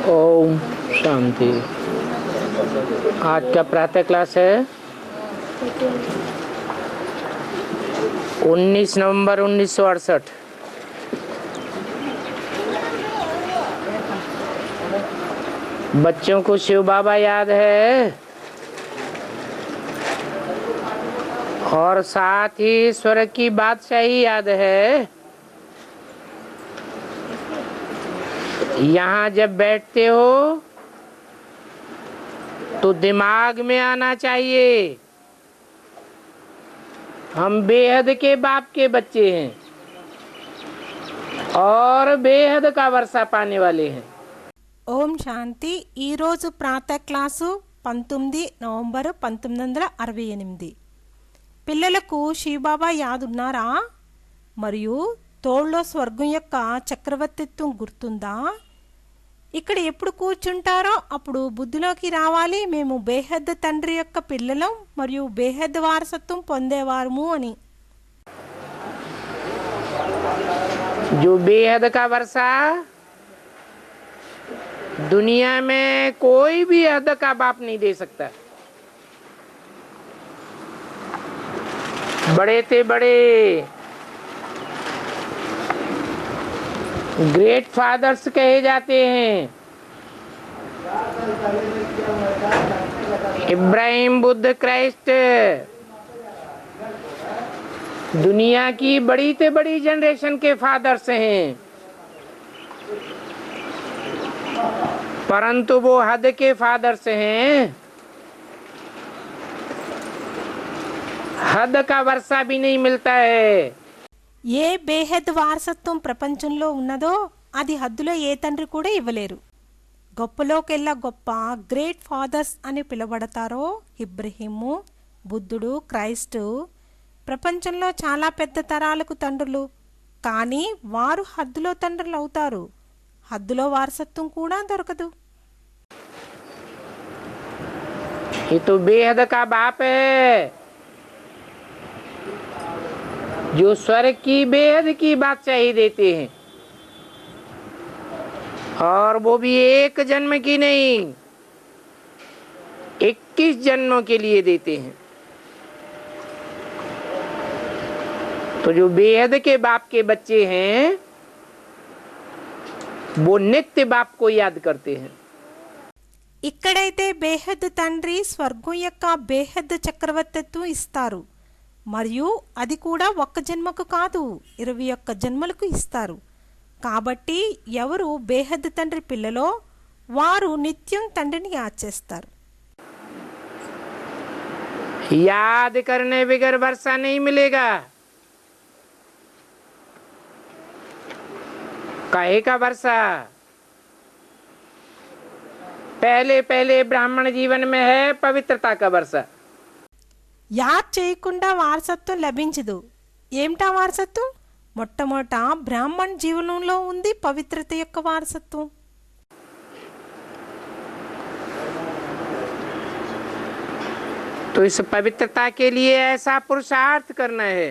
ओम शांति। आज का प्रातः क्लास है 19 नवंबर 1968। बच्चों को शिव बाबा याद है और साथ ही स्वर्ग की बादशाही याद है। यहाँ जब बैठते हो तो दिमाग में आना चाहिए हम बेहद के बाप के बच्चे हैं और बेहद का वर्षा पाने वाले हैं। ఓం శాంతి ఈరోజు ప్రాతः క్లాసు 19 నవంబర్ 1968. పిల్లలకు శివబాబా యాదున్నారా? మరియు తోళ్ళలో స్వర్గం యొక్క చక్రవర్తిత్వం గుర్తుందా? ఇక్కడ ఎప్పుడు కూర్చుంటారో అప్పుడు బుద్ధిలోకి రావాలి మేము బేహద్ తండ్రి యొక్క పిల్లలం మరియు బేహద్ వారసత్వం పొందేవారము అని. जो बेहद का वर्षा दुनिया में कोई भी हद का बाप नहीं दे सकता। बड़े से बड़े ग्रेट फादर्स कहे जाते हैं, इब्राहिम, बुद्ध, क्राइस्ट, दुनिया की बड़ी से बड़ी जनरेशन के फादर्स हैं, परंतु वो हद के फादर्स हैं। हद का वर्षा भी नहीं मिलता है। ఏ బేహద్ వారసత్వం ప్రపంచంలో ఉన్నదో అది హద్దులో ఏ తండ్రి కూడా ఇవ్వలేరు. గొప్పలోకెల్లా గొప్ప గ్రేట్ ఫాదర్స్ అని పిలువబడతారో ఇబ్రహీము, బుద్ధుడు, క్రైస్టు ప్రపంచంలో చాలా పెద్ద తరాలకు తండ్రులు. కానీ వారు హద్దులో తండ్రులు అవుతారు. హద్దులో వారసత్వం కూడా దొరకదు. ये तो बेहद का बाप है जो स्वर्ग की बेहद की बादशाही देते हैं, और वो भी एक जन्म की नहीं 21 जन्मों के लिए देते हैं। तो जो बेहद के बाप के बच्चे हैं वो नित्य बाप को याद करते हैं। ఇక్కడైతే బేహద్ తండ్రి స్వర్గం యొక్క బేహద్ చక్రవర్తిత్వం ఇస్తారు మరియు అది కూడా ఒక్క జన్మకు కాదు 21 జన్మలకు ఇస్తారు. కాబట్టి ఎవరు బేహద్ తండ్రి పిల్లలో వారు నిత్యం తండ్రిని యాద్ చేస్తారు. याद करने बगैर वर्षा नहीं मिलेगा। काहे का वर्षा? पहले पहले ब्राह्मण जीवन में है पवित्रता का वर्षा। యాద్ చేయకుండా వారసత్వం లభించదు. ఏమిటా వారసత్వం? మొట్టమొదట బ్రాహ్మణ్ జీవనంలో ఉంది పవిత్రత యొక్క వారసత్వం. तो इस पवित्रता के लिए ऐसा पुरुषार्थ करना है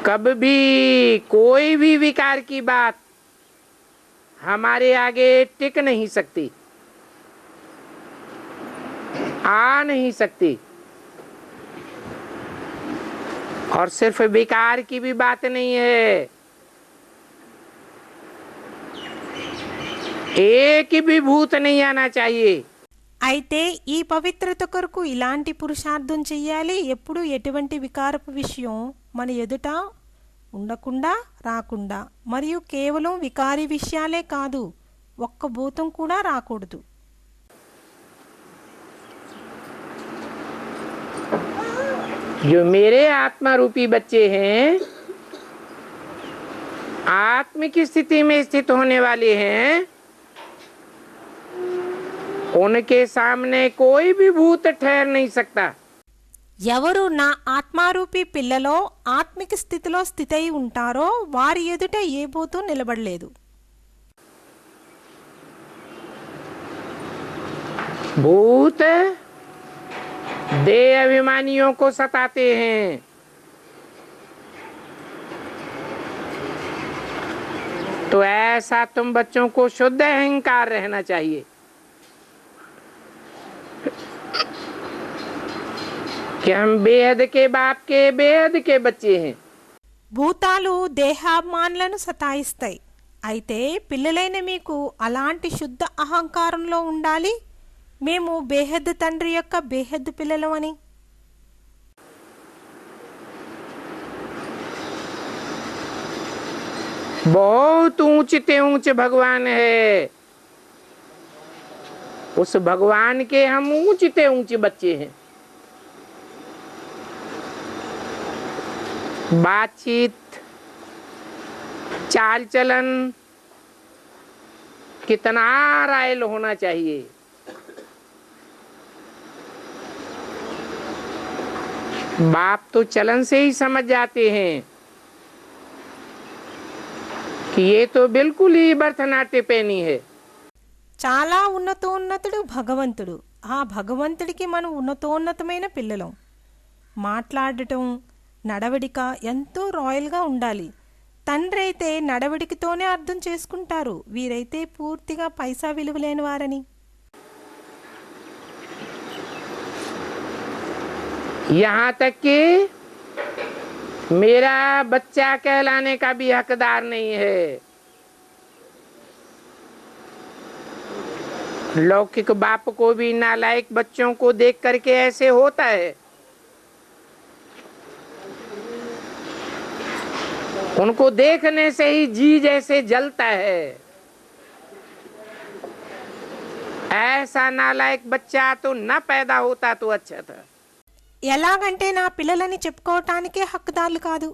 कब भी कोई भी विकार की बात हमारे आगे टिक नहीं सकती, आ नहीं सकती। और सिर्फ विकार की भी बात नहीं है, एक भी भूत नहीं आना चाहिए। అయితే ఈ పవిత్రత కొరకు ఇలాంటి పురుషార్థం చెయ్యాలి. ఎప్పుడు ఎటువంటి వికారపు విషయం మన ఎదుట ఉండకుండా రాకుండా, మరియు కేవలం వికారి విషయాలే కాదు ఒక్క భూతం కూడా రాకూడదు. जो मेरे आत्मा रूपी बच्चे हैं, आत्मिक स्थिति में स्थित होने वाले हैं, उनके सामने कोई भी भूत ठहर नहीं सकता। ఎవరు నా ఆత్మారూపీ పిల్లలో ఆత్మిక స్థితిలో స్థితై ఉంటారో వారి ఎదుట ఏ భూతం నిలబడలేదు. भूत देह अभिमानियों को सताते हैं, तो ऐसा तुम बच्चों को शुद्ध अहंकार रहना चाहिए कि हम बेहद के बाप के बेहद के बच्चे हैं। భూతాలు దేహాభిమానులను సతాయిస్తాయి. అయితే పిల్లలైన మీకు అలాంటి శుద్ధ అహంకారంలో ఉండాలి, మేము బేహద్దు తండ్రి యొక్క బేహద్దు పిల్లలం అని. बहुत ऊंचे ऊंचे भगवान है, उस भगवान के हम ऊंचे ऊंचे बच्चे हैं। बातचीत, चाल चलन कितना रायल होना चाहिए। बाप तो चलन से ही समझ जाते हैं कि ये तो बिल्कुल ही भरतनाट्यपेनी है। చాలా ఉన్నతోన్నతుడు భగవంతుడు. ఆ భగవంతుడికి మనం ఉన్నతోన్నతమైన పిల్లలం. మాట్లాడటం, నడవడిక ఎంతో రాయల్గా ఉండాలి. తండ్రి అయితే నడవడికతోనే అర్థం చేసుకుంటారు వీరైతే పూర్తిగా పైసా విలువ లేని వారని. यहाँ तक कि मेरा बच्चा कहलाने का भी हकदार नहीं है। लौकिक बाप को भी नालायक बच्चों को देख करके ऐसे होता है। उनको देखने से ही जी जैसे जलता है। ऐसा नालायक बच्चा तो न पैदा होता तो अच्छा था। ఎలాగంటే నా పిల్లలని చెప్పుకోవటానికే హక్కుదారులు కాదు.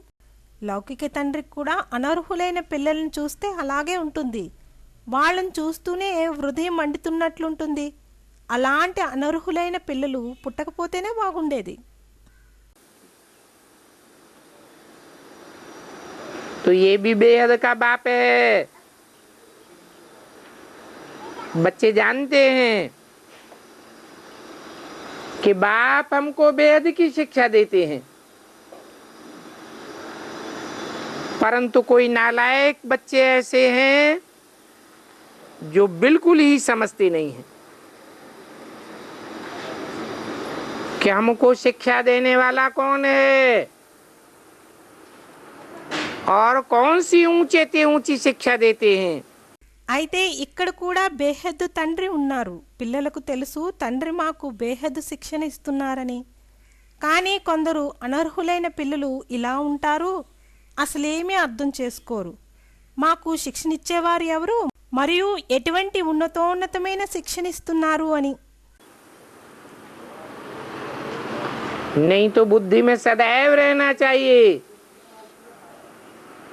లౌకిక తండ్రికి కూడా అనర్హులైన పిల్లలను చూస్తే అలాగే ఉంటుంది. వాళ్ళని చూస్తూనే హృదయం మండుతున్నట్లుంటుంది. అలాంటి అనర్హులైన పిల్లలు పుట్టకపోతేనే బాగుండేది. तो ये भी बेहद का बाप है। बच्चे जानते हैं कि बाप हमको बेहद की शिक्षा देते हैं, परंतु कोई नालायक बच्चे ऐसे हैं जो बिल्कुल ही समझते नहीं हैं कि हमको शिक्षा देने वाला कौन है और कौन सी ऊंचे ते ऊंची शिक्षा देते हैं। అయితే ఇక్కడ కూడా బేహద్దు తండ్రి ఉన్నారు. పిల్లలకు తెలుసు తండ్రి మాకు బేహద్దు శిక్షణ ఇస్తున్నారని. కానీ కొందరు అనర్హులైన పిల్లలు ఇలా ఉంటారు, అసలేమీ అర్థం చేసుకోరు. మాకు శిక్షణ ఇచ్చేవారు ఎవరు మరియు ఎటువంటి ఉన్నతోన్నతమైన శిక్షణ ఇస్తున్నారు అని. नहीं तो बुद्धि में सदैव रहना चाहिए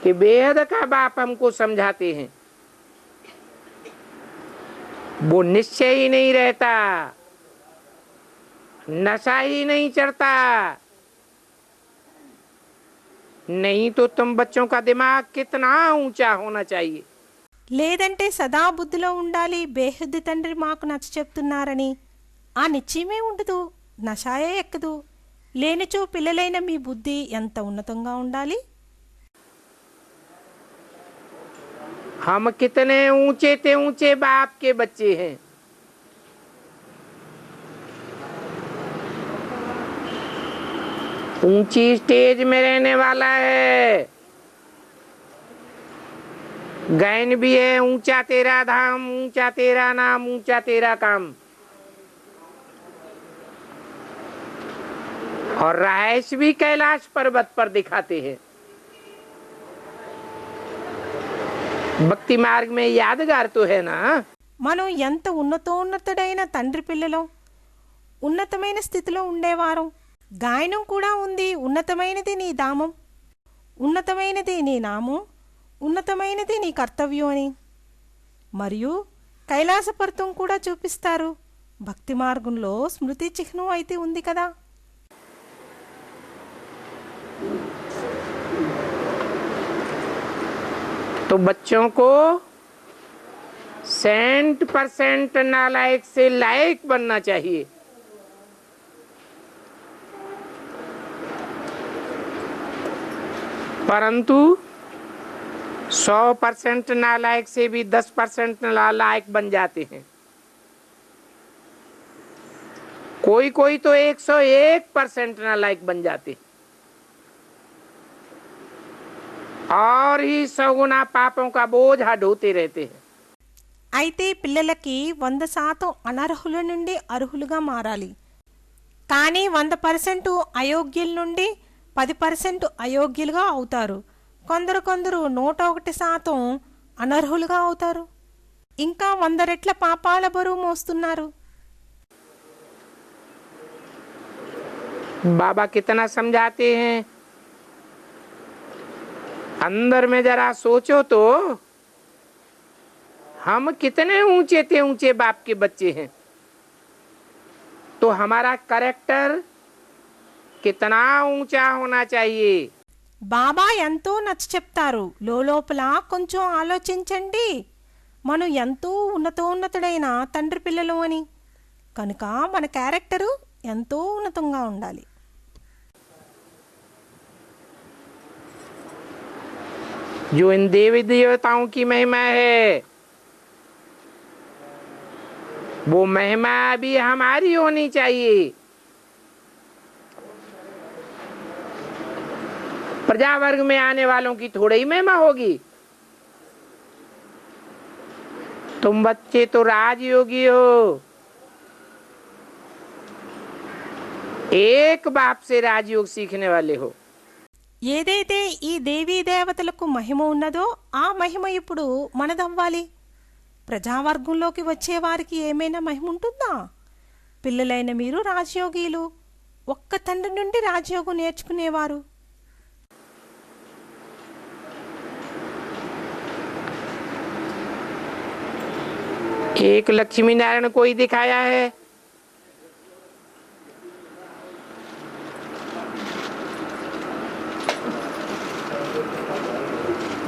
कि बेहद का बाप हमको समझाते हैं। वो निश्चय ही नहीं रहता, नशा ही नहीं चढ़ता, नहीं तो तुम बच्चों का दिमाग कितना ऊंचा होना चाहिए। లేదంటే సదా బుద్ధిలో ఉండాలి బేహద్దు తండ్రి మాకు నచ్చ చెప్తున్నారని. ఆ నిశ్చయమే ఉండదు, నషాయే ఎక్కదు. లేనిచో పిల్లలైన మీ బుద్ధి ఎంత ఉన్నతంగా ఉండాలి. हम कितने ऊंचे ते ऊंचे बाप के बच्चे हैं। ऊंची स्टेज में रहने वाला है, गायन भी है, ऊंचा तेरा धाम, ऊंचा तेरा नाम, ऊंचा तेरा काम। और रहायश भी कैलाश पर्वत पर दिखाते हैं। భక్తి మార్గ మే యాదగార్ తో హై నా. మనం ఎంత ఉన్నతోన్నతుడైన తండ్రి పిల్లలం, ఉన్నతమైన స్థితిలో ఉండేవారం. గాయనం కూడా ఉంది, ఉన్నతమైనది నీ ధామం, ఉన్నతమైనది నీ నామం, ఉన్నతమైనది నీ కర్తవ్యం అని. మరియు కైలాసపర్వతం కూడా చూపిస్తారు. భక్తి మార్గంలో స్మృతి చిహ్నం అయితే ఉంది కదా. तो बच्चों को 100% नालायक से लायक बनना चाहिए। परंतु 100% नालायक से भी 10% नालायक बन जाते हैं। कोई कोई तो 101% नालायक बन जाते हैं और ही 100 गुना पापों का बोझ ढोते रहते हैं। అయితే పిల్లలకి 100% అనర్హుల నుండి అర్హులుగా మారాలి. కానీ 100% అయోగ్యుల నుండి 10% అయోగ్యులుగా అవుతారు. కొందరు 101% అనర్హులుగా అవుతారు. ఇంకా 100 రెట్ల పాపాల బరువు మోస్తున్నారు. बाबा कितना समझाते हैं, अंदर में जरा सोचो तो हम कितने ऊंचे थे ऊंचे बाप के बच्चे हैं, तो हमारा कैरेक्टर कितना ऊंचा होना चाहिए। బాబా ఎంతో నచ్చ చెప్తారు. లోపల కొంచెం ఆలోచించండి, మనం ఎంతో ఉన్నతోన్నతుడైన తండ్రి పిల్లలు అని. కనుక మన క్యారెక్టరు ఎంతో ఉన్నతంగా ఉండాలి. जो इन देवी देवताओं की महिमा है, वो महिमा भी हमारी होनी चाहिए। प्रजा वर्ग में आने वालों की थोड़ी ही महिमा होगी। तुम बच्चे तो राजयोगी हो, एक बाप से राजयोग सीखने वाले हो। ఏదైతే ఈ దేవీ దేవతలకు మహిమ ఉన్నదో ఆ మహిమ ఇప్పుడు మనదవ్వాలి. ప్రజావర్గంలోకి వచ్చే వారికి ఏమైనా మహిమ ఉంటుందా? పిల్లలైన మీరు రాజయోగీలు, ఒక్క తండ్రి నుండి రాజయోగం నేర్చుకునేవారు. एक लक्ष्मी नारायण कोई दिखाया है,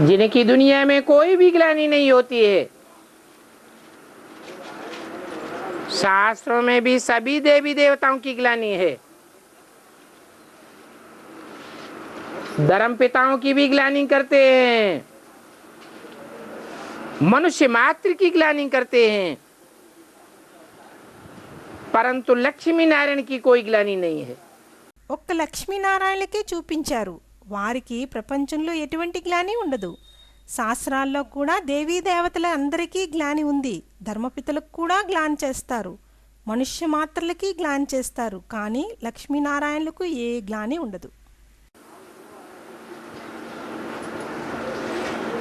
जिनकी दुनिया में कोई भी ग्लानि नहीं होती है। शास्त्रों में भी सभी देवी देवताओं की ग्लानि है, धर्म पिताओं की भी ग्लानि करते हैं, मनुष्य मात्र की ग्लानि करते हैं, परंतु लक्ष्मी नारायण की कोई ग्लानि नहीं है। ఒక్క లక్ష్మీనారాయణకే చూపించారు. వారికి ప్రపంచంలో ఎటువంటి గ్లాని ఉండదు. శాస్త్రాల్లో కూడా దేవీ దేవతల అందరికీ గ్లాని ఉంది. ధర్మపితలకు కూడా గ్లాని చేస్తారు, మనుష్య మాత్రలకి గ్లాని చేస్తారు. కానీ లక్ష్మీనారాయణలకు ఏ గ్లాని ఉండదు.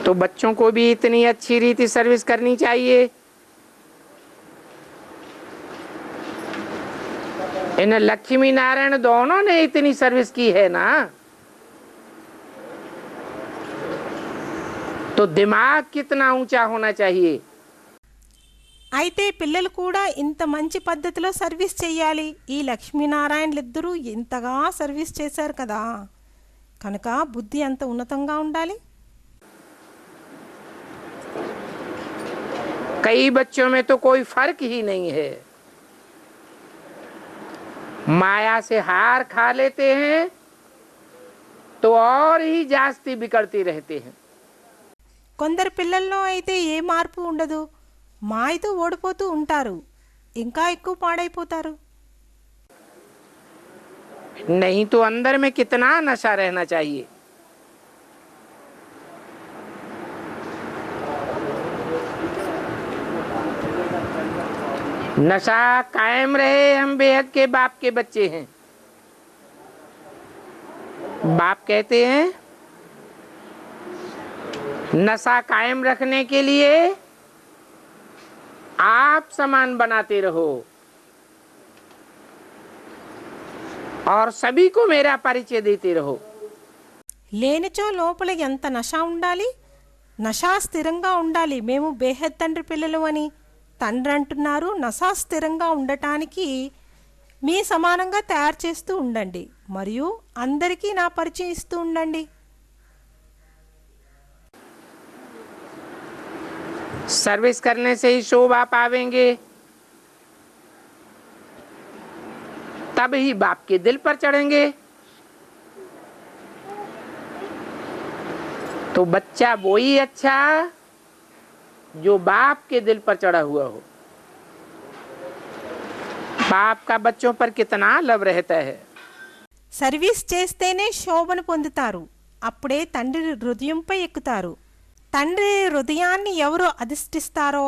तो बच्चों को भी इतनी अच्छी रीति सर्विस करनी चाहिए। इन लक्ष्मी नारायण दोनों ने इतनी सर्विस की है ना, तो दिमाग कितना ऊंचा होना चाहिए। అయితే పిల్లలు కూడా ఇంత మంచి పద్ధతిలో సర్వీస్ చేయాలి. ఈ లక్ష్మీనారాయణలిద్దరూ ఇంతగా సర్వీస్ చేశారు కదా, కనుక బుద్ధి అంత ఉన్నతంగా ఉండాలి. कई बच्चों में तो कोई फर्क ही नहीं है, माया से हार खा लेते हैं तो और ही जास्ती बिगड़ते रहते हैं। కొందరు పిల్లల్లో అయితే ఏ మార్పు ఉండదు, మాయతో ఓడిపోతూ ఉంటారు, ఇంకా ఎక్కువ పాడైపోతారు. नहीं तो अंदर में कितना नशा रहना चाहिए। नशा कायम रहे, हम बेहद के बाप के बच्चे हैं। बाप कहते हैं नशा कायम रखने के लिए आप समान बनाते रहो और सभी को मेरा परिचय देते रहो। లేనిచో లోపల ఎంత నష ఉండాలి, నషా స్థిరంగా ఉండాలి. మేము బేహద్ తండ్రి పిల్లలు అని తండ్రి అంటున్నారు. నషా స్థిరంగా ఉండటానికి మీ సమానంగా తయారు చేస్తూ ఉండండి మరియు అందరికీ నా పరిచయం ఇస్తూ ఉండండి. सर्विस करने से ही शोभा पावेंगे, तब ही बाप के दिल पर चढ़ेंगे। तो बच्चा वो ही अच्छा जो बाप के दिल पर चढ़ा हुआ हो। बाप का बच्चों पर कितना लव रहता है। సర్వీస్ చేస్తేనే శోభను పొందుతారు. అప్పుడే తండ్రి హృదయంపై ఎక్కుతారు. తండ్రి హృదయాన్ని ఎవరు అధిష్ఠిస్తారో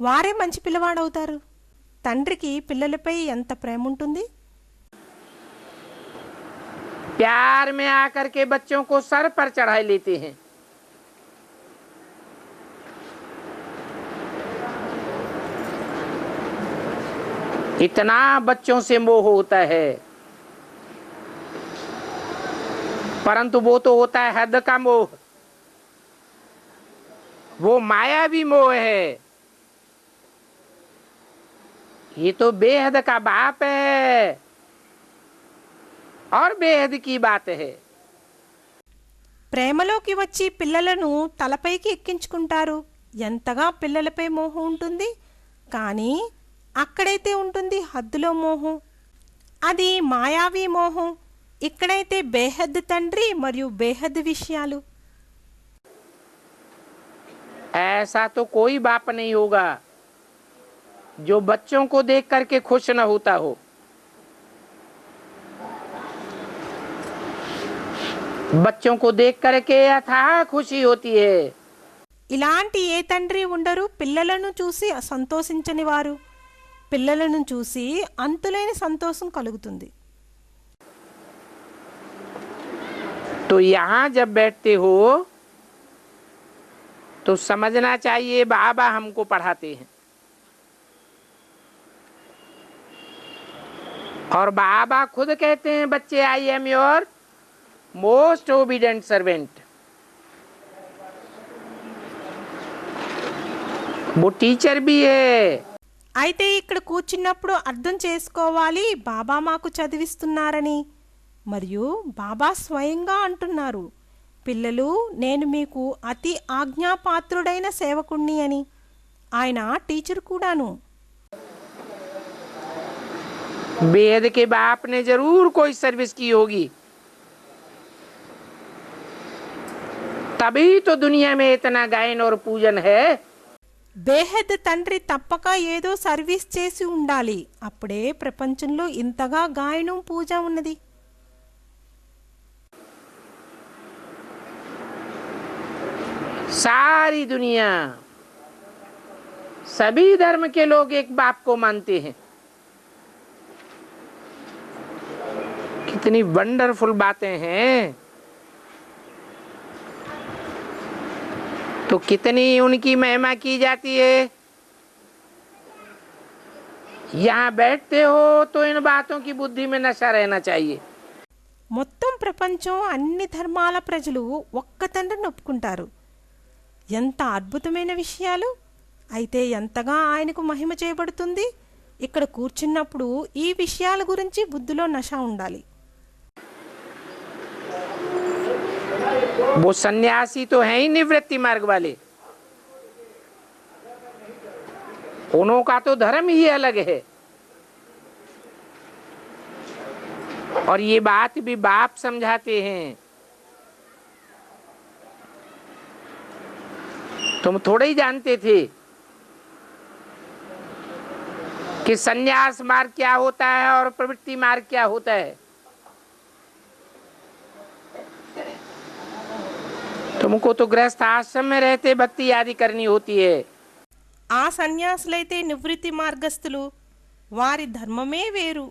వారే మంచి పిల్లవాడవుతారు. తండ్రికి పిల్లలపై ఎంత ప్రేమ ఉంటుంది. प्यार में आकर के बच्चों को सर पर चढ़ाई लेते हैं। इतना बच्चों से मोह होता है, परंतु वो तो होता है हद का मोह। वो मायावी मोह है। ये तो बेहद का बाप है और बेहद की बात है। ప్రేమలోకి వచ్చి పిల్లలను తలపైకి ఎక్కించుకుంటారు. ఎంతగా పిల్లలపై మోహం ఉంటుంది. కానీ అక్కడైతే ఉంటుంది హద్దులో మోహం. అది మాయావి మోహం. ఇక్కడైతే బేహద్ తండ్రి మరియు బేహద్ విషయాలు. ऐसा तो कोई बाप नहीं होगा जो बच्चों को देख करके खुश न होता हो। बच्चों को देख करके अथाह खुशी होती है। ఇలాంటి ఏ తండ్రి ఉండరు పిల్లలను చూసి సంతోషించని వారు. పిల్లలను చూసి అంతులేని సంతోషం కలుగుతుంది. तो यहाँ जब बैठते हो तो समझना चाहिए बाबा हमको पढ़ाते हैं और बाबा खुद कहते हैं बच्चे I am your most obedient servant. वो टीचर भी है। అయితే ఇక్కడ కూర్చున్నప్పుడు అర్థం చేసుకోవాలి బాబా మాకు చదివిస్తున్నారని. మరియు బాబా స్వయంగా అంటున్నారు పిల్లలు నేను మీకు అతి ఆజ్ఞాపాత్రుడైన సేవకుణ్ణి అని. ఆయన టీచర్ కూడాను. बेहद के बाप ने जरूर कोई सर्विस की होगी, तभी तो दुनिया में इतना गायन और पूजन है। బేహద్ తండ్రి తప్పక ఏదో సర్వీస్ చేసి ఉండాలి. అప్పుడే ప్రపంచంలో ఇంతగా గాయనం పూజ ఉన్నది. सारी दुनिया सभी धर्म के लोग एक बाप को मानते हैं। कितनी वंडरफुल बातें हैं। तो कितनी उनकी महिमा की जाती है। यहाँ बैठते हो तो इन बातों की बुद्धि में नशा रहना चाहिए। మొత్తం ప్రపంచం అన్ని ధర్మాల ప్రజలు ఒక్క తండ్రిని ఒప్పుకుంటారు. ఎంత అద్భుతమైన విషయాలు. అయితే ఎంతగా ఆయనకు మహిమ చేయబడుతుంది. ఇక్కడ కూర్చున్నప్పుడు ఈ విషయాల గురించి బుద్ధిలో నశ ఉండాలి. वो सन्यासी तो हैं ही निवृत्ति मार्ग वाले, उनका तो धर्म ही अलग है। और ये बात भी बाप समझाते हैं। तुम थोड़े ही जानते थे कि संन्यास मार्ग क्या होता है और प्रवृत्ति मार्ग क्या होता है। तुमको तो गृहस्थ आश्रम में रहते भक्ति आदि करनी होती है। ఆ సన్యాసులైతే నివృత్తి మార్గస్థులు. వారి ధర్మమే వేరు.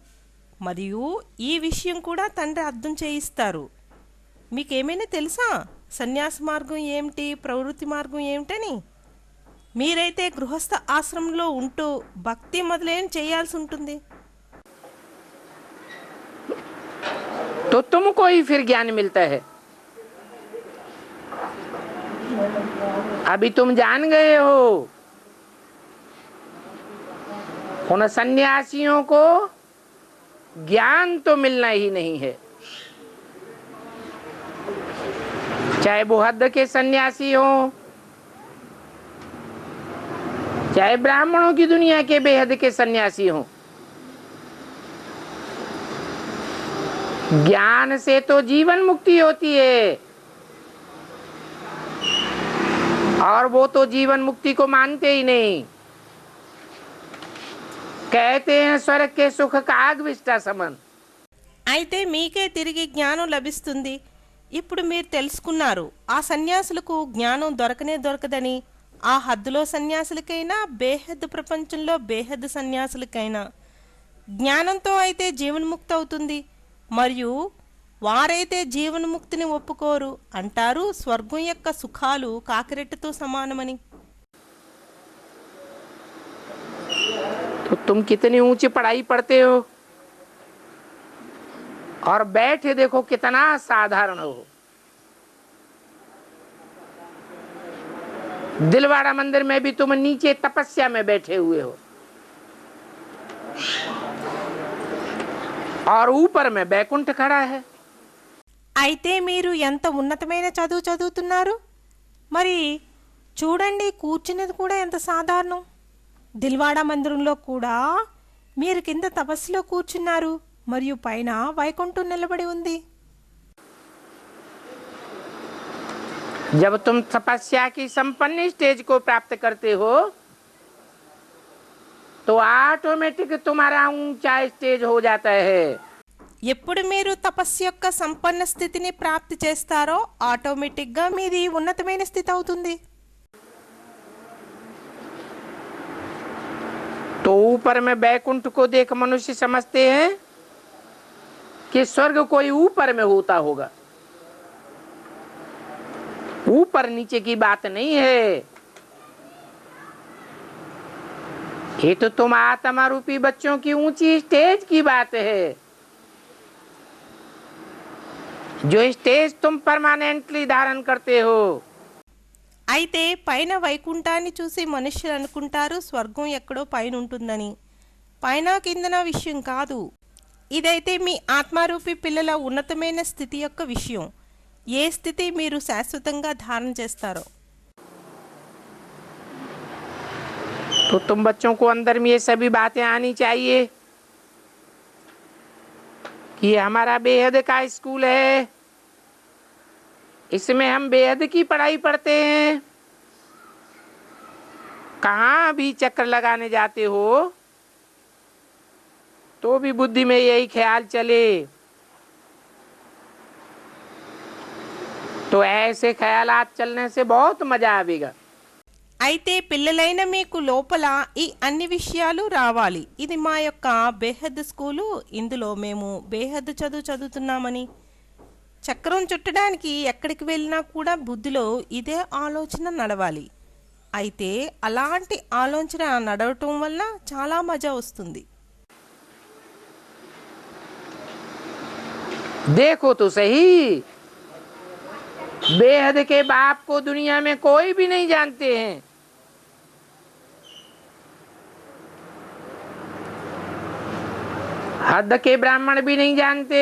మరియు ఈ విషయం కూడా తండ్రి అర్థం చేయిస్తారు. మీకేమైనా తెలుసా సన్యాస మార్గం ఏమిటి ప్రవృత్తి మార్గం ఏమిటని? మీరైతే గృహస్థ ఆశ్రమంలో ఉంటూ భక్తి మొదలైన చేయాల్సి ఉంటుంది. तो तुमको ही फिर ज्ञान मिलता है। अभी तुम जान गए हो। उन सन्यासियों को ज्ञान तो मिलना ही नहीं है। चाहे वो हद के सन्यासी हो, चाहे ब्राह्मणों की दुनिया के बेहद के सन्यासी हो, ज्ञान से तो जीवन मुक्ति होती है। और वो तो जीवन मुक्ति को मानते ही नहीं, कहते हैं स्वर्ग के सुख का आगविष्टा समन। అయితే మీకే తిరిగి జ్ఞానం లభిస్తుంది. ఇప్పుడు మీరు తెలుసుకున్నారు ఆ సన్యాసులకు జ్ఞానం దొరకనే దొరకదని. ఆ హద్దులో సన్యాసులకైనా బేహద్దు ప్రపంచంలో బేహద్దు సన్యాసులకైనా జ్ఞానంతో అయితే జీవన్ముక్తి అవుతుంది. మరియు వారైతే జీవన్ముక్తిని ఒప్పుకోరు, అంటారు స్వర్గం యొక్క సుఖాలు కాకిరెట్టుతో సమానమని. तो तुम कितनी ऊंची पढ़ाई पढ़ते हो और बैठे देखो कितना साधारण हो। दिलवाड़ा मंदिर में भी तुम नीचे तपस्या में बैठे हुए हो और ऊपर में बैकुंठ खड़ा है। అయితే మీరు ఎంత ఉన్నతమైన చదువు చదువుతున్నారు, మరి చూడండి కూర్చున్నది కూడా ఎంత సాధారణం. దిల్వాడా మందిరంలో కూడా మీరు కింద తపస్సులో కూర్చున్నారు మరియు పైన వైకుంఠం నిలబడి ఉంది. जब तुम तपस्या की संपन्न स्टेज को प्राप्त करते हो तो ऑटोमेटिक तुम्हारा ऊंचा स्टेज हो जाता है। ఎప్పుడు మీరు తపస్సు యొక్క సంపన్న స్థితిని ప్రాప్తి చేస్తారో ఆటోమేటిక్గా మీది ఉన్నతమైన స్థితి అవుతుంది. तो ऊपर में बैकुंठ को देख मनुष्य समझते हैं कि स्वर्ग कोई ऊपर में होता होगा। ऊपर नीचे की बात नहीं है, ये तो तुम आत्मा रूपी बच्चों की ऊंची स्टेज की बात है, जो स्टेज तुम परमानेंटली धारण करते हो। అయితే పైన వైకుంఠాన్ని చూసి మనుష్యులు అనుకుంటారు స్వర్గం ఎక్కడో పైన ఉంటుందని. పైన కిందన విషయం కాదు, ఇదైతే మీ ఆత్మారూపీ పిల్లల ఉన్నతమైన స్థితి యొక్క విషయం. ఏ స్థితి మీరు శాశ్వతంగా ధారణ చేస్తారో. तो तुम बच्चों को अंदर में ये सभी बातें आनी चाहिए कि ये हमारा बेहद का स्कूल है, इसमें हम बेहद की पढ़ाई पढ़ते हैं। कहाँ भी चक्कर लगाने जाते हो तो भी बुद्धि में यही ख्याल चले, तो ऐसे ख्यालात चलने से बहुत मजा आवेगा। అయితే పిల్లలైన మీకు లోపల ఈ అన్ని విషయాలు రావాలి. ఇది మా యొక్క బేహద్ స్కూలు, ఇందులో మేము బేహద్ చదువు చదువుతున్నామని. చక్రం చుట్టడానికి ఎక్కడికి వెళ్ళినా కూడా బుద్ధిలో ఇదే ఆలోచన నడవాలి. అయితే అలాంటి ఆలోచన నడవటం వల్ల చాలా మజా వస్తుంది. देखो तो सही, बेहद के बाप को दुनिया में कोई भी नहीं जानते हैं। हद के ब्राह्मण भी नहीं जानते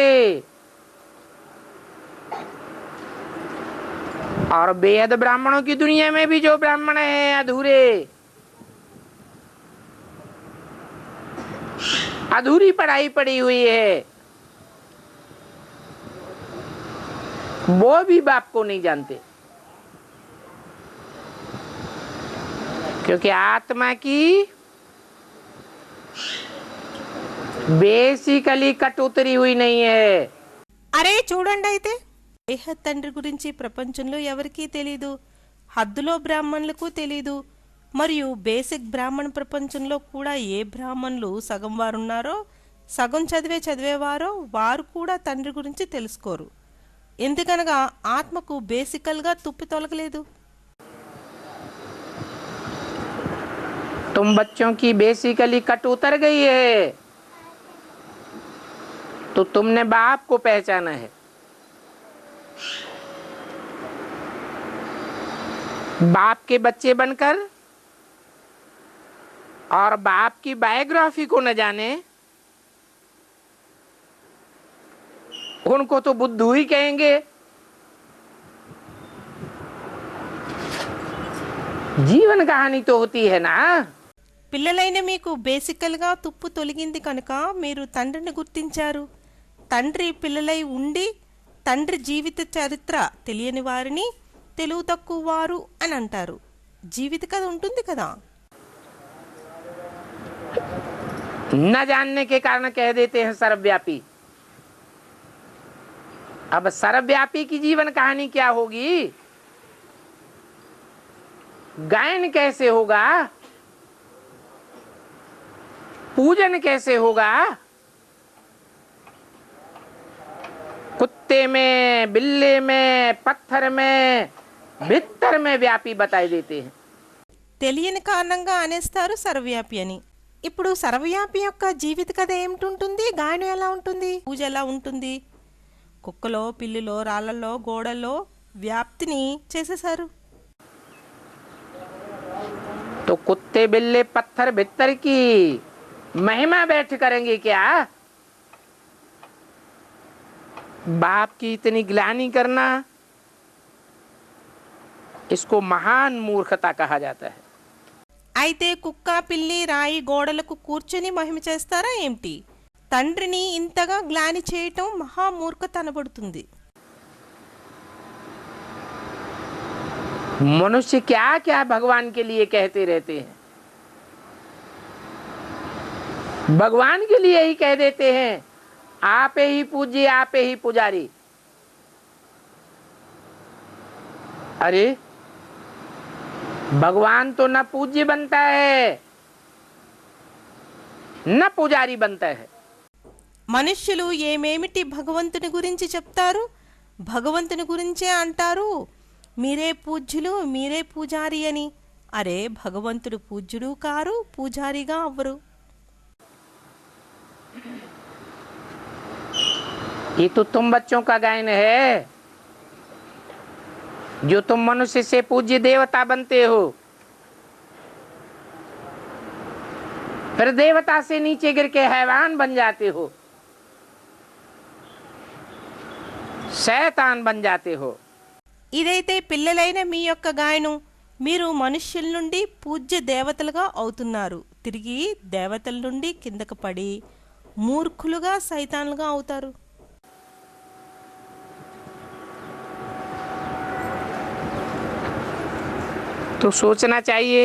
और बेहद ब्राह्मणों की दुनिया में भी जो ब्राह्मण हैं अधूरे, अधूरी पढ़ाई पड़ी हुई है, वो भी बाप को नहीं जानते, क्योंकि आत्मा की बेसिकली कट उतरी हुई नहीं है। అరే చూడండి, అయితే బేహద్ తండ్రి గురించి ప్రపంచంలో ఎవరికీ తెలీదు, హద్దులో బ్రాహ్మణులకు తెలీదు, మరియు బేసిక్ బ్రాహ్మణ ప్రపంచంలో కూడా ఏ బ్రాహ్మణులు సగం వారు ఉన్నారో, సగం చదివేవారో వారు కూడా తండ్రి గురించి తెలుసుకోరు. ఎందుకనగా ఆత్మకు బేసికల్గా తుప్పి తొలగలేదు. तुम बच्चों की बेसिकली कट उतर गई है, तो तुमने बाप को पहचाना है। बाप के बच्चे बनकर और बाप की बायोग्राफी को न जाने, उनको तो बुद्धू ही कहेंगे। जीवन कहानी तो होती है ना। పిల్లలైన మీకు బేసికల్గా తుప్పు తొలగింది కనుక మీరు తండ్రిని గుర్తించారు. తండ్రి పిల్లలై ఉండి తండ్రి జీవిత చరిత్ర తెలియని వారిని తెలుగు తక్కువ వారు అని అంటారు. జీవిత కథ ఉంటుంది కదా. न जानने के कारण कह देते हैं सर्वव्यापी. अब सर्वव्यापी की जीवन कहानी क्या होगी, गायन कैसे होगा, पूजन कैसे होगा, कुत्ते में, बिल्ले में, पत्थर में, भित्तर में व्यापी बताई देते हैं. తెలియని కారణంగా అనేస్తారు సర్వవ్యాపి అని. ఇప్పుడు సర్వవ్యాపి యొక్క జీవిత కథ ఏమిటి, గాయనం ఎలా ఉంటుంది, పూజ ఎలా ఉంటుంది. కుక్కలో, పిల్లిలో, రాళ్లలో, గోడల్లో వ్యాప్తిని చేసేశారు. तो कुत्ते बिल्ले पत्थर भित्तर की महिमा बैठ करेंगे क्या. बाप की इतनी ग्लानि करना, इसको महान मूर्खता कहा जाता है. అయితే కుక్క, పిల్లి, రాయి, గోడలకు కూర్చొని మహిమ చేస్తారా ఏమిటి. తండ్రిని ఇంతగా గ్లాని చేయటం మహామూర్ఖత అనబడుతుంది. मनुष्य क्या क्या भगवान के लिए कहते रहते हैं. भगवान के लिए ही कह देते हैं, आप ही पूज्य, आप ही पुजारी. अरे भगवान तो न पूज्य बनता है न पुजारी बनता है. మనుష్యులు ఏమేమిటి భగవంతుని గురించి చెప్తారు, భగవంతుని గురించే అంటారు, మీరే పూజ్యులు, మీరే పూజారి అని. అరే భగవంతుడు పూజ్యుడు కారు, పూజారిగా అవ్వరు. ये तो तुम बच्चों का गायन है, जो तुम मनुष्य से पूज्य देवता बनते हो, फिर देवता से नीचे गिर के हैवान बन जाते हो, शैतान बन जाते हो. ఇదైతే పిల్లలైన మీ యొక్క గాయనం. మీరు మనుష్యుల నుండి పూజ్య దేవతలుగా అవుతున్నారు, తిరిగి దేవతల నుండి కిందకు పడి మూర్ఖులుగా, సైతాన్లుగా అవుతారు. तो सोचना चाहिए,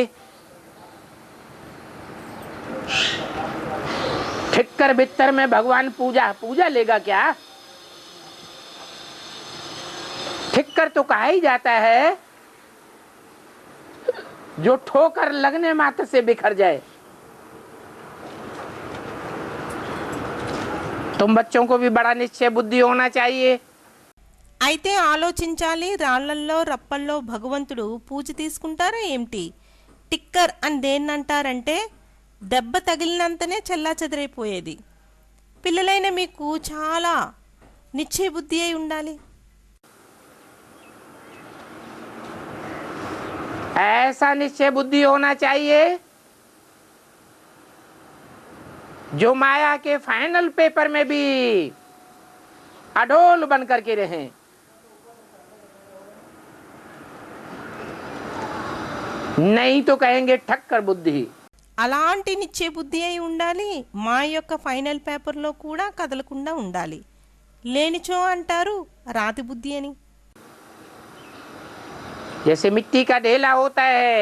ठिक्कर बित्तर में भगवान पूजा लेगा क्या. ठिक्कर तो कहा ही जाता है जो ठोकर लगने मात्र से बिखर जाए. तुम बच्चों को भी बड़ा निश्चय बुद्धि होना चाहिए. అయితే ఆలోచించాలి, రాళ్లల్లో, రప్పల్లో భగవంతుడు పూజ తీసుకుంటారా ఏమిటి. టిక్కర్ అని దేన్నంటారంటే దెబ్బ తగిలినంతనే చెల్లా చెదరైపోయేది. పిల్లలైన మీకు చాలా నిశ్చయ బుద్ధి అయి ఉండాలి. ऐसा निश्चय बुद्धि होना चाहिए जो माया के फाइनल पेपर में भी अडोल बन करके रहें. नहीं तो कहेंगे ठक्कर बुद्धि. అలాంటి నిశ్చయ బుద్ధి అయి ఉండాలి. మా యొక్క ఫైనల్ పేపర్లో కూడా కదలకుండా ఉండాలి. లేనిచో అంటారు రాతి బుద్ధి అని. जैसे मिट्टी का ढेला होता है,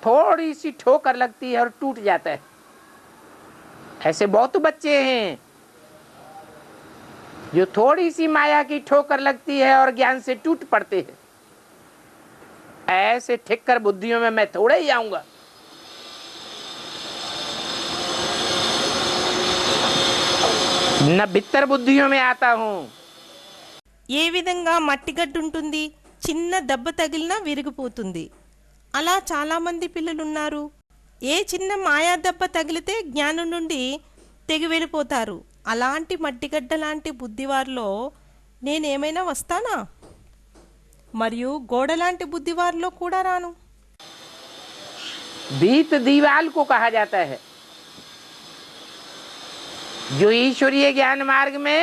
थोड़ी सी ठोकर लगती है और टूट जाता है. ऐसे बहुत बच्चे हैं जो थोड़ी सी माया की ठोकर लगती है और ज्ञान से टूट पड़ते हैं. ऐसे ठिक्कर बुद्धियों में मैं थोड़े ही आऊंगा. न भित्तर बुद्धियों में आता हूं. ఏ విధంగా మట్టిగడ్డు ఉంటుంది, చిన్న దెబ్బ తగిలినా విరిగిపోతుంది. అలా చాలామంది పిల్లలున్నారు. ఏ చిన్న మాయా దెబ్బ తగిలితే జ్ఞానం నుండి తెగి వెళ్ళిపోతారు. అలాంటి మట్టిగడ్డ లాంటి బుద్ధివారిలో నేనేమైనా వస్తానా, మరియు గోడలాంటి బుద్ధివారిలో కూడా రాను. भीत दीवाल को कहा जाता है. जो ईश्वरीय ज्ञान मार्ग में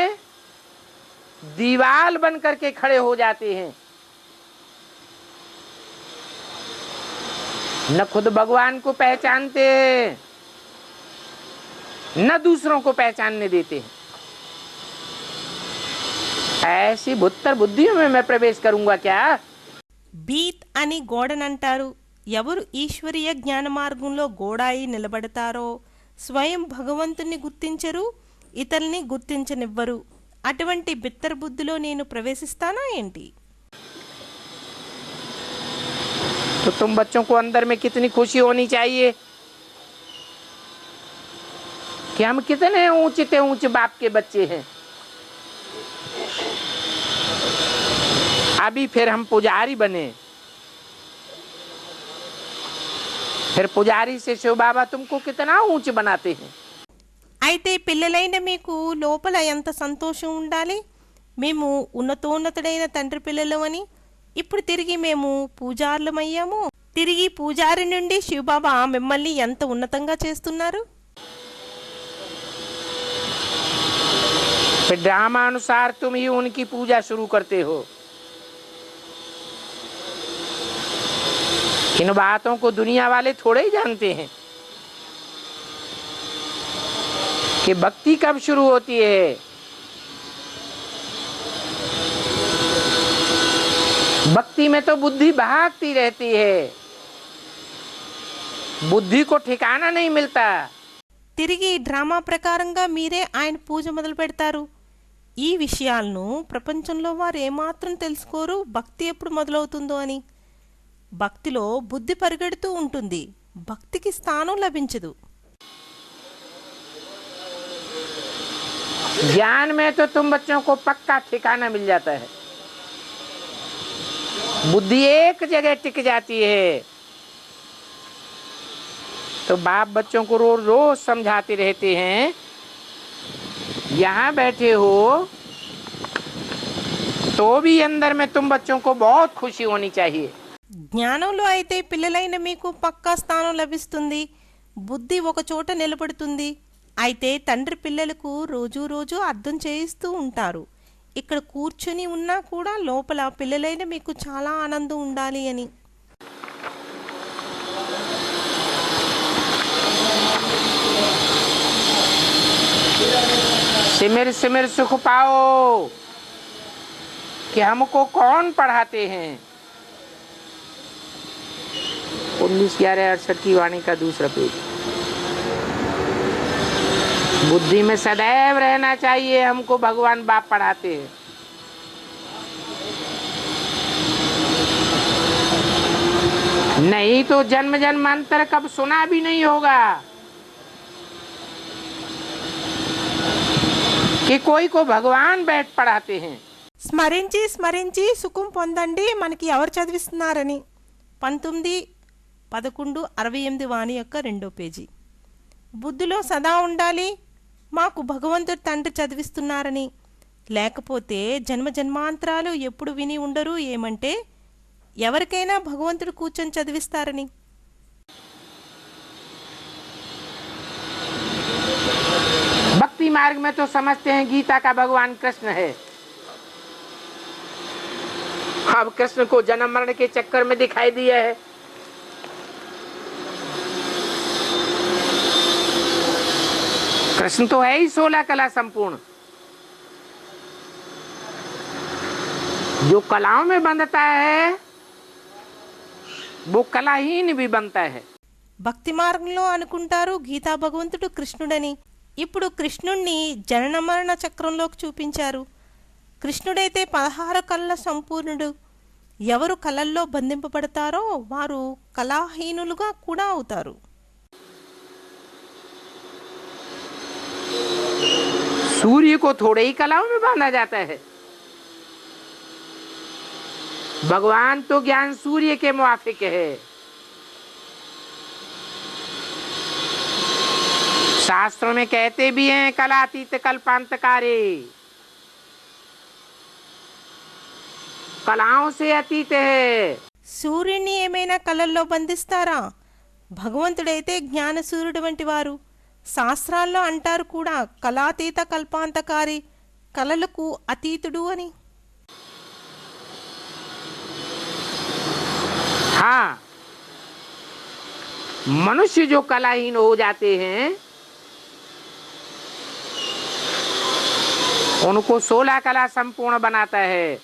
दीवाल बन करके खड़े हो जाते हैं, न खुद भगवान को पहचानते हैं न दूसरों को पहचानने देते हैं. ऐसी भुत्तर बुद्धियों में मैं प्रवेश करूंगा क्या. బీత్ అని గోడనంటారు. ఎవరు ఈశ్వరీయ జ్ఞాన మార్గంలో గోడాయి నిలబడతారో స్వయం భగవంతుని గుర్తించరు, ఇతరుల్ని గుర్తించనివ్వరు. అటువంటి బిత్తర బుద్ధిలో నేను ప్రవేశిస్తానా ఏంటి? तो तुम बच्चों को अंदर में कितनी खुशी होनी चाहिए कि हम कितने ऊंचे से ऊंचे बाप के बच्चे हैं। अभी फिर हम पुजारी बने, फिर पुजारी से शिव बाबा तुमको कितना ऊंचे बनाते हैं। అయితే పిల్లలైన మీకు లోపల ఎంత సంతోషం ఉండాలి, మేము ఉన్నతోన్నతుడైన తండ్రి పిల్లలమని. ఇప్పుడు తిరిగి మేము పూజారులమయ్యాము. తిరిగి పూజారి నుండి శివబాబా మిమ్మల్ని ఎంత ఉన్నతంగా చేస్తున్నారు. फिर ड्रामा अनुसार तुम ही उनकी पूजा शुरू करते हो। इन बातों को दुनिया वाले थोड़े ही जानते हैं कि भक्ति कब शुरू होती है। भक्ति में तो बुद्धि भागती रहती है, बुद्धि को ठिकाना नहीं मिलता। తిరిగి డ్రామా ప్రకారంగా మీరే ఆయన పూజ మొదలు పెడతారు. ఈ విషయాలను ప్రపంచంలో వారు ఏమాత్రం తెలుసుకోరు, భక్తి ఎప్పుడు మొదలవుతుందో అని. భక్తిలో బుద్ధి పరిగెడుతూ ఉంటుంది, భక్తికి స్థానం లభించదు. ज्ञान में तो तुम बच्चों को पक्का ठिकाना मिल जाता है, बुद्धि एक जगह टिक जाती है। तो बाप बच्चों को रोज रोज समझाते रहते हैं, यहाँ बैठे हो तो भी अंदर में तुम बच्चों को बहुत खुशी होनी चाहिए। జ్ఞానంలో అయితే పిల్లలైన మీకు పక్కా స్థానం లభిస్తుంది, బుద్ధి ఒక చోట నిలబడుతుంది. అయితే తండ్రి పిల్లలకు రోజు రోజు అర్థం చేయిస్తూ ఉంటారు, ఇక్కడ కూర్చొని ఉన్నా కూడా లోపల పిల్లలైన మీకు చాలా ఆనందం ఉండాలి అని. सिमिर सिमिर सुख पाओ कि हमको कौन पढ़ाते हैं। 19/11/68 की वाणी का दूसरा पेज। बुद्धि में सदैव रहना चाहिए, हमको भगवान बाप पढ़ाते हैं। नहीं तो जन्म जन्मांतर कब सुना भी नहीं होगा कि कोई को भगवान बैठ पढ़ाते हैं। స్మరించి స్మరించి సుఖం పొందండి, మనకి ఎవరు చదివిస్తున్నారని. 19/11/68 వాణి యొక్క 2వ పేజీ. బుద్ధిలో సదా ఉండాలి, మాకు భగవంతుడు తండ్రి చదివిస్తున్నారని. లేకపోతే జన్మ జన్మాంతరాలు ఎప్పుడు విని ఉండరు ఏమంటే ఎవరికైనా భగవంతుడు కూర్చొని చదివిస్తారని. भक्ति मार्ग में तो समझते हैं गीता का भगवान कृष्ण है। अब कृष्ण को जन्म मरण के चक्कर में दिखाई दिया है। कृष्ण तो है ही 16 कला संपूर्ण। जो कलाओं में बंधता है वो कलाहीन भी बनता है। భక్తి మార్గంలో అనుకుంటారు గీతా భగవంతుడు కృష్ణుడని. ఇప్పుడు కృష్ణుణ్ణి జనన మరణ చక్రంలోకి చూపించారు. కృష్ణుడైతే 16 కళల సంపూర్ణుడు. ఎవరు కళల్లో బంధింపబడతారో వారు కళాహీనులుగా కూడా అవుతారు. सूर्य को थोड़े ही कलाओं में बांधा जाता है। भगवान तो ज्ञान सूर्य के मुआफिक है। शास्त्रों में कहते भी हैं कलातीत कल्पांतकारी, कलाओं से अतीत है। సూర్యుని ఏమైనా కళల్లో బంధిస్తారా? భగవంతుడైతే జ్ఞాన సూర్యుడు వంటి వారు. శాస్త్రాల్లో అంటారు కూడా కళాతీత కల్పాంతకారి, కళలకు అతీతుడు అని. हाँ, मनुष्य जो कलाहीन हो जाते हैं उनको 16 कला संपूर्ण बनाता है।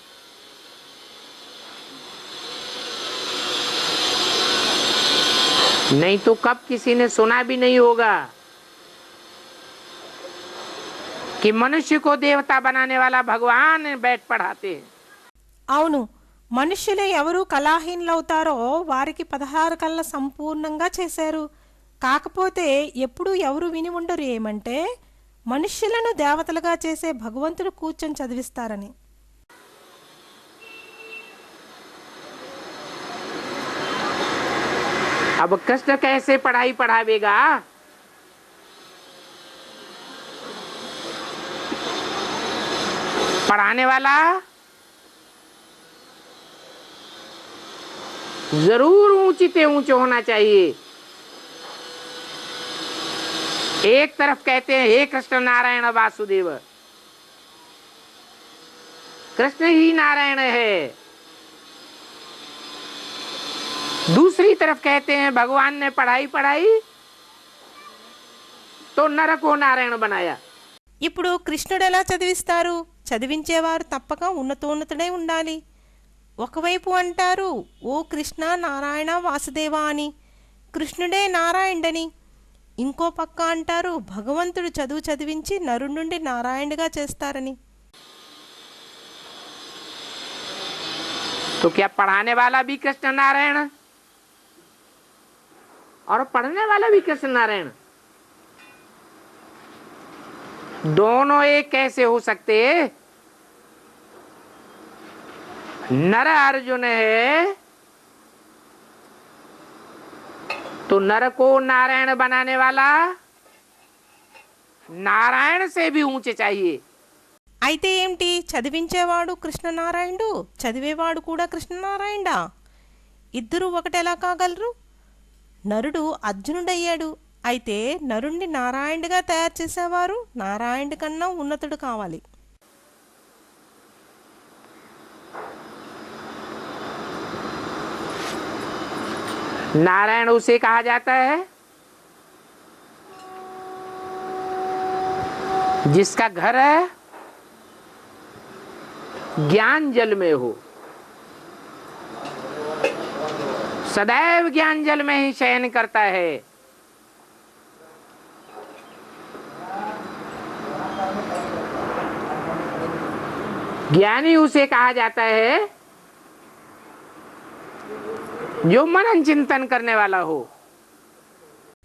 नहीं तो कब किसी ने सुना भी नहीं होगा कि मनुष्य को देवता बनाने वाला भगवान बैठ पढ़ाते हैं। అవును, మనుష్యులు ఎవరు కళాహీనులవుతారో వారికి 16 కళ్ళ సంపూర్ణంగా చేశారు. కాకపోతే ఎప్పుడు ఎవరు విని ఉండరు ఏమంటే మనుష్యులను దేవతలుగా చేసే భగవంతుడు కూర్చొని చదివిస్తారని. अब कृष्ण कैसे पढ़ाई पढ़ावेगा? पढ़ाने वाला जरूर ऊंचे ऊंचे होना चाहिए। एक तरफ कहते हैं हे कृष्ण नारायण वासुदेव, कृष्ण ही नारायण है, दूसरी तरफ कहते हैं भगवान ने पढ़ाई पढ़ाई तो नर को नारायण बनाया। ఇప్పుడు కృష్ణుడు ఎలా చదివిస్తారు? చదివించేవారు తప్పక ఉన్నతోన్నతుడై ఉండాలి. ఒకవైపు అంటారు ఓ కృష్ణ నారాయణ వాసుదేవ అని, కృష్ణుడే నారాయణుడని. ఇంకో పక్క అంటారు భగవంతుడు చదువు చదివించి నరుడి నుండి నారాయణుడిగా చేస్తారని. तो क्या पढ़ाने वाला भी कृष्ण नारायण और पढ़ने वाला भी कृष्ण नारायण, दोनों एक कैसे हो सकते? नर अर्जुन है तो नर को नारायण बनाने वाला नारायण से भी ऊंचे चाहिए। అయితే ఏంటి, చదివించేవాడు కృష్ణనారాయణుడు, చదివేవాడు కూడా కృష్ణనారాయణుడా? ఇద్దరూ ఒకటెలా కాగలరు? నరుడు అర్జునుడయ్యాడు, అయితే నరుణ్ణి నారాయణుడిగా తయారు చేసేవారు నారాయణుడి కన్నా ఉన్నతుడు కావాలి. नारायण उसे कहा जाता है जिसका घर है ज्ञान जल में हो, सदैव ज्ञान जल में ही शयन करता है। ज्ञानी उसे कहा जाता है जो मनन चिंतन करने वाला हो।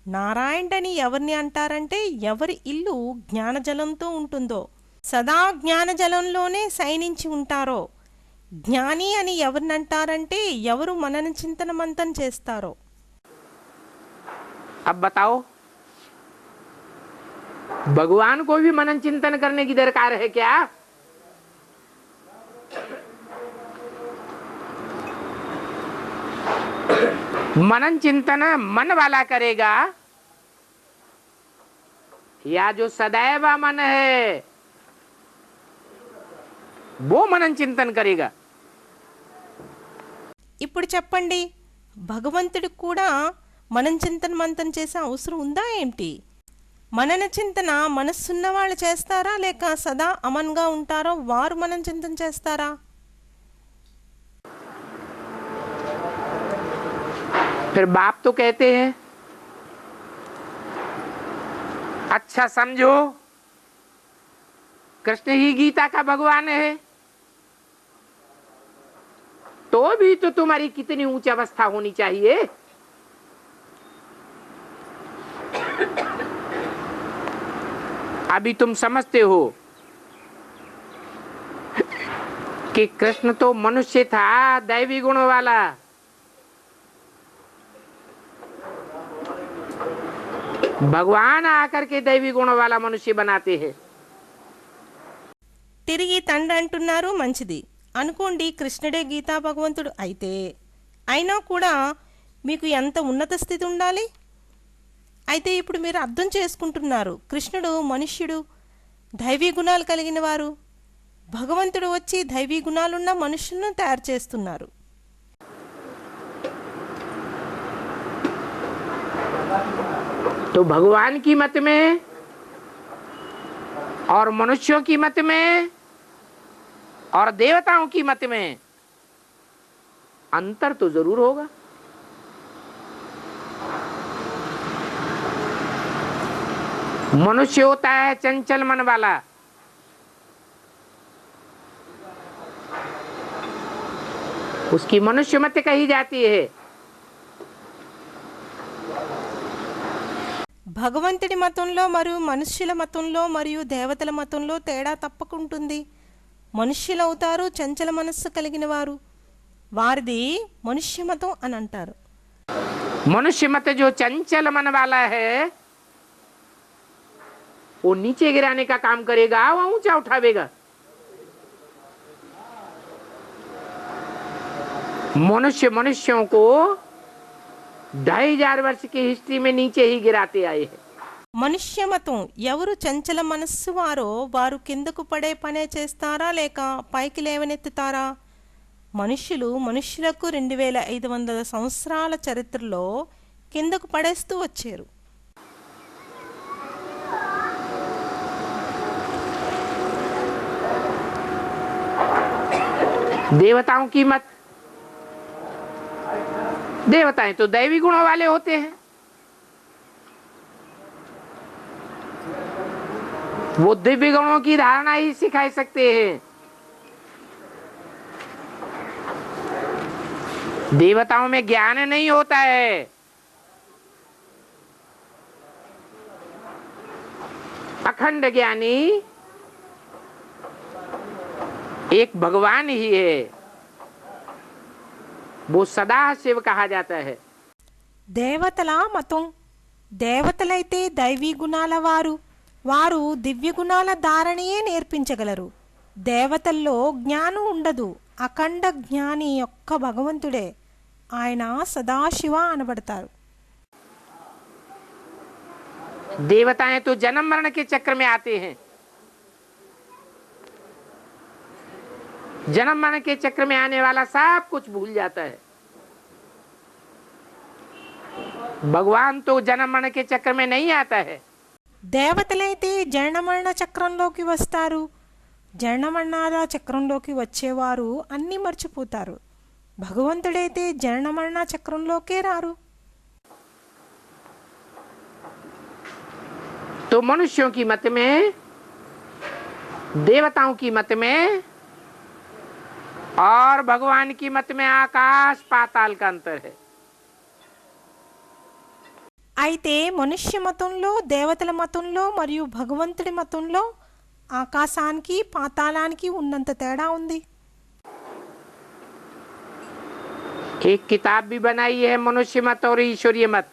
నారాయణుడని ఎవరిని అంటారంటే ఎవరి ఇల్లు జ్ఞానజలంతో ఉంటుందో, సదా జ్ఞానజలంలోనే శయనించి ఉంటారో. జ్ఞాని అని ఎవరిని అంటారంటే ఎవరు మనన చింతనమంతం చేస్తారో. अब बताओ, भगवान को भी मनन चिंतन करने की दरकार है क्या? मनन चिंतन मन वाला करेगा या जो सदैव मन है वो मनन चिंतन करेगा? ఇప్పుడు చెప్పండి, భగవంతుడికి కూడా మనం చింతన మంతం చేసే అవసరం ఉందా ఏంటి? మనన చింతన మనస్సున్న వాళ్ళు చేస్తారా, లేక సదా అమన్గా ఉంటారో వారు మనం చింతన చేస్తారా? फिर बाप तो कहते हैं अच्छा समझो कृष्ण ही गीता का भगवान है, तो भी तो तुम्हारी कितनी ऊंची अवस्था होनी चाहिए। अभी तुम समझते हो कि कृष्ण तो मनुष्य था दैवी गुणों वाला, भगवान आकर के दैवी गुणों वाला मनुष्य बनाते हैं। తిరిగి తండ్రి అంటున్నారు, మంచిది అనుకోండి కృష్ణుడే గీతా భగవంతుడు అయితే, అయినా కూడా మీకు ఎంత ఉన్నత స్థితి ఉండాలి. అయితే ఇప్పుడు మీరు అర్థం చేసుకుంటున్నారు, కృష్ణుడు మనుష్యుడు, దైవీ గుణాలు కలిగిన వారు. భగవంతుడు వచ్చి దైవీ గుణాలున్న మనుషులను తయారు చేస్తున్నారు. तो भगवान की मत में और मनुष्यों की मत में और देवताओं की मत में अंतर तो जरूर होगा। मनुष्य होता है चंचल मन वाला, उसकी मनुष्य मत कही जाती है। భగవంతుడి మతంలో మరియు మనుష్యుల మతంలో మరియు దేవతల మతంలో తేడా తప్పకుంటుంది. మనుష్యులవుతారు చంచల మనస్సు కలిగిన వారు, వారిది మనుష్య మతం అని అంటారు. मनुष्य मत जो चंचल मन वाला है वो नीचे गिराने का काम करेगा, वो ऊंचा उठावेगा। मनुष्य मनुष्यों को 2500 वर्ष की हिस्ट्री में नीचे ही गिराते आए हैं। మనుష్య మతం ఎవరు చంచల మనస్సు వారో వారు కిందకు పడే పనే చేస్తారా లేక పైకి లేవనెత్తుతారా? మనుష్యులు మనుష్యులకు 2500 సంవత్సరాల చరిత్రలో కిందకు పడేస్తూ వచ్చారు. देवताओं की मत, देवताएं तो दैवी गुणों वाले होते हैं, वो दिव्य गुणों की धारणा ही सिखा सकते हैं। देवताओं में ज्ञान नहीं होता है, अखंड ज्ञानी एक भगवान ही है, वो सदा शिव कहा जाता है। దేవతల మతం, దేవతలైతే దైవీ గుణాల వారు, వారు దివ్య గుణాల ధారణయే నేర్పించగలరు. దేవతల్లో జ్ఞానం ఉండదు, అఖండ జ్ఞాని ఒక్క భగవంతుడే, ఆయన సదాశివ అనబడతారు. देवताएं तो जन्म मरण के चक्र में आते हैं, जन्म मरण के चक्र में आने वाला सब कुछ भूल जाता है। भगवान तो जन्म मरण के चक्र में नहीं आता है। దేవతలైతే జనన మరణ చక్రంలోకి వస్తారు, జనన మరణాల చక్రంలోకి వచ్చేవారు అన్నీ మర్చిపోతారు. భగవంతుడైతే జనన మరణ చక్రంలోకే రారు. तो मनुष्यों की मत में, देवताओं की मत में और भगवान की मत में आकाश पाताल का अंतर है। అయితే మనుష్య మతంలో, దేవతల మతంలో మరియు భగవంతుడి మతంలో ఆకాశానికి పాతాళానికి ఉన్నంత తేడా ఉంది. एक किताब भी बनाई है मनुष्य मत और ईश्वरीय मत।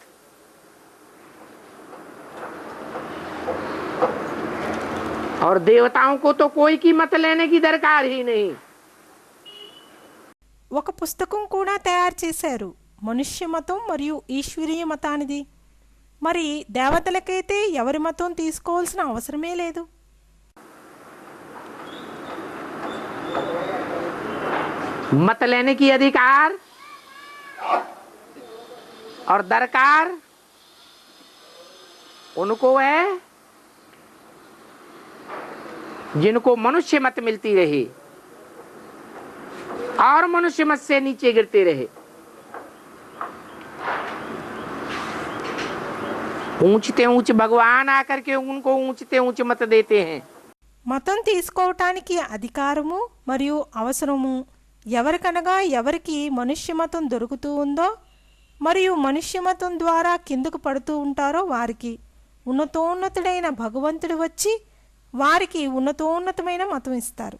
और देवताओं को तो कोई की मत लेने की दरकार ही नहीं। ఒక పుస్తకం కూడా తయారు చేశారు మనుష్య మతం మరియు ఈశ్వరీయ మతానిది. మరి దేవతలకైతే ఎవరి మతం తీసుకోవాల్సిన అవసరమే లేదు. मत लेने की अधिकार और दरकार उनको है जिनको मनुष्य मत मिलती रही और मनुष्य मत से नीचे गिरते रहे। ऊंचते ऊंच भगवान आकर के उनको ऊंचते ऊंच मत देते हैं। మతం తీసుకోవటానికి అధికారము మరియు అవసరము ఎవరికనగా ఎవరికి మనుష్య మతం దొరుకుతూ ఉందో మరియు మనుష్య మతం ద్వారా కిందకు పడుతూ ఉంటారో వారికి ఉన్నతోన్నతుడైన భగవంతుడు వచ్చి వారికి ఉన్నతోన్నతమైన మతం ఇస్తారు.